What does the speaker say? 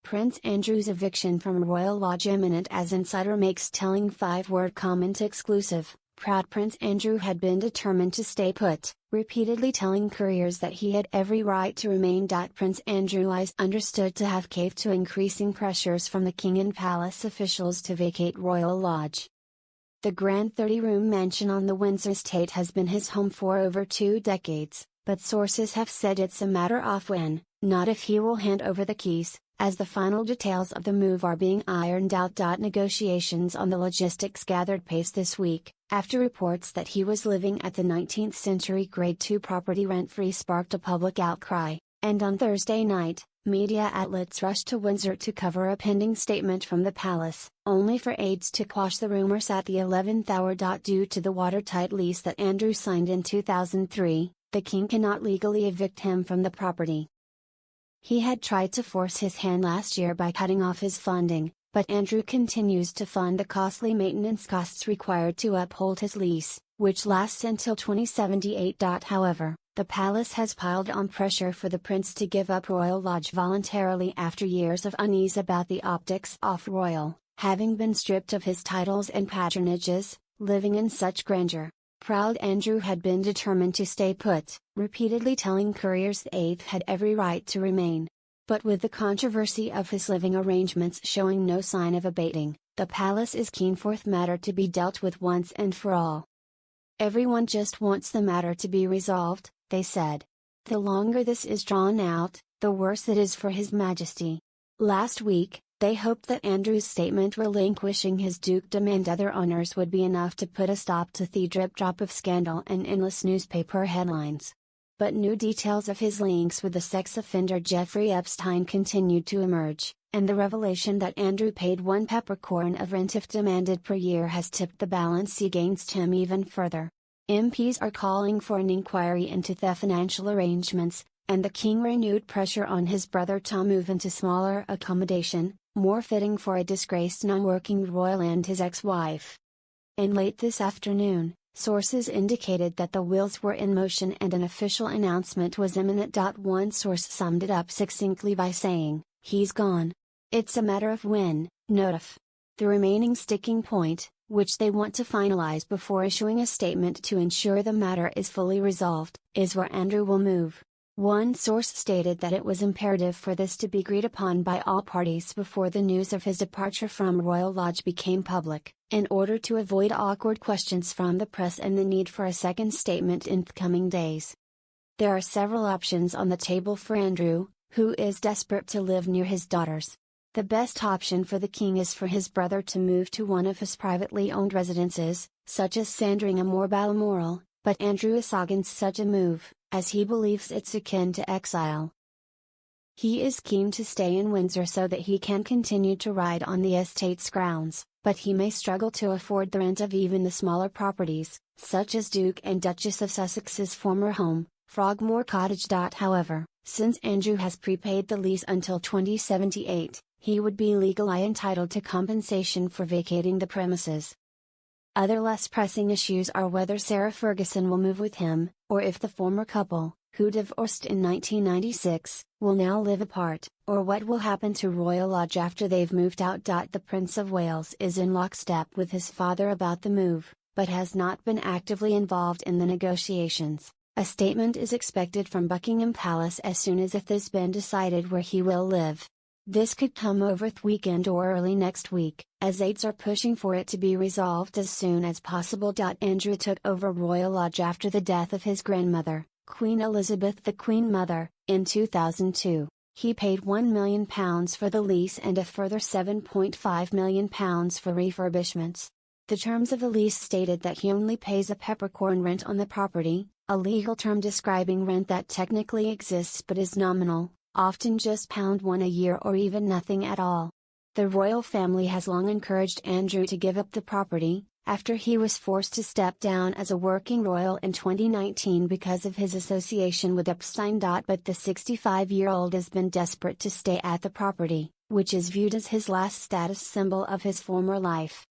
Prince Andrew's eviction from Royal Lodge imminent as insider makes telling 5-word comment exclusive. Proud Prince Andrew had been determined to stay put, repeatedly telling couriers that he had every right to remain. Prince Andrew is understood to have caved to increasing pressures from the King and Palace officials to vacate Royal Lodge. The grand 30-room mansion on the Windsor estate has been his home for over 2 decades, but sources have said it's a matter of when, not if he will hand over the keys, as the final details of the move are being ironed out. Negotiations on the logistics gathered pace this week, after reports that he was living at the 19th century Grade 2 property rent-free sparked a public outcry, and on Thursday night, media outlets rushed to Windsor to cover a pending statement from the palace, only for aides to quash the rumors at the 11th hour. Due to the watertight lease that Andrew signed in 2003, the king cannot legally evict him from the property. He had tried to force his hand last year by cutting off his funding, but Andrew continues to fund the costly maintenance costs required to uphold his lease, which lasts until 2078. However, the palace has piled on pressure for the prince to give up Royal Lodge voluntarily after years of unease about the optics of royal, having been stripped of his titles and patronages, living in such grandeur. Proud Andrew had been determined to stay put, repeatedly telling couriers the 8th had every right to remain. But with the controversy of his living arrangements showing no sign of abating, the palace is keen for the matter to be dealt with once and for all. Everyone just wants the matter to be resolved, they said. The longer this is drawn out, the worse it is for His Majesty. Last week, they hoped that Andrew's statement relinquishing his dukedom and other honors would be enough to put a stop to the drip-drop of scandal and endless newspaper headlines. But new details of his links with the sex offender Jeffrey Epstein continued to emerge, and the revelation that Andrew paid 1 peppercorn of rent if demanded per year has tipped the balance against him even further. MPs are calling for an inquiry into the financial arrangements, and the king renewed pressure on his brother to move into smaller accommodation, more fitting for a disgraced non-working royal and his ex-wife. And late this afternoon, sources indicated that the wheels were in motion and an official announcement was imminent. One source summed it up succinctly by saying, "He's gone. It's a matter of when, not if." The remaining sticking point, which they want to finalize before issuing a statement to ensure the matter is fully resolved, is where Andrew will move. One source stated that it was imperative for this to be agreed upon by all parties before the news of his departure from Royal Lodge became public, in order to avoid awkward questions from the press and the need for a second statement in the coming days. There are several options on the table for Andrew, who is desperate to live near his daughters. The best option for the king is for his brother to move to one of his privately owned residences, such as Sandringham or Balmoral, but Andrew is against such a move, as he believes it's akin to exile. He is keen to stay in Windsor so that he can continue to ride on the estate's grounds, but he may struggle to afford the rent of even the smaller properties, such as Duke and Duchess of Sussex's former home, Frogmore Cottage. However, since Andrew has prepaid the lease until 2078, he would be legally entitled to compensation for vacating the premises. Other less pressing issues are whether Sarah Ferguson will move with him, or if the former couple, who divorced in 1996, will now live apart, or what will happen to Royal Lodge after they've moved out. The Prince of Wales is in lockstep with his father about the move, but has not been actively involved in the negotiations. A statement is expected from Buckingham Palace as soon as it has been decided where he will live. This could come over the weekend or early next week, as aides are pushing for it to be resolved as soon as possible. Andrew took over Royal Lodge after the death of his grandmother, Queen Elizabeth the Queen Mother, in 2002. He paid £1 million for the lease and a further £7.5 million for refurbishments. The terms of the lease stated that he only pays a peppercorn rent on the property, a legal term describing rent that technically exists but is nominal, often just £1 a year or even nothing at all. The royal family has long encouraged Andrew to give up the property, after he was forced to step down as a working royal in 2019 because of his association with Epstein. But the 65-year-old has been desperate to stay at the property, which is viewed as his last status symbol of his former life.